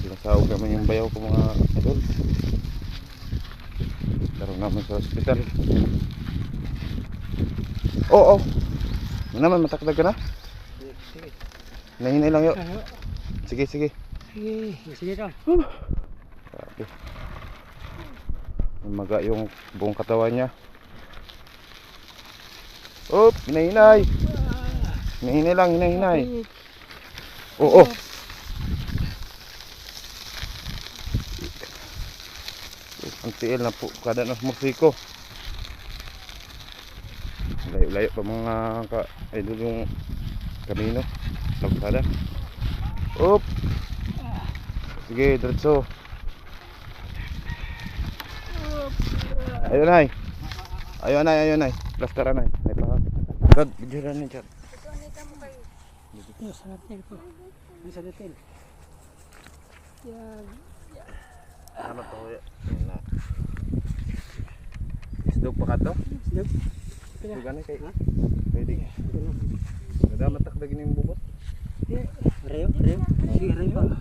Sinasaog naman yung bayaw ko mga idol. Laro naman sa hospital. Oo. Ano naman, matakdag ka na? Sige. Nahinay lang yun. Sige, sige. Sige lang. Grabe. Maga yung buong katawan niya. Oop, hinahinay. Hinahinay lang, hinahinay. Oo. Ang tiil na po kada ng musiko. Layo-layo pa mga ka-idol yung kamino. Lagsada. Oop. Sige, diretso. Ayun ay. Ayun ay, ayun ay. Plastara na ay. Ay pa. Dad, bidyoran ni chat. Ito, sa natin po. May sa natin. Yan. Ano to? Na. Isdog pa ka to? Sige. Isdog ganun kay. Ha? Pwede. Nagamatak na gini yung bubot. Reo. Sige, reo pa.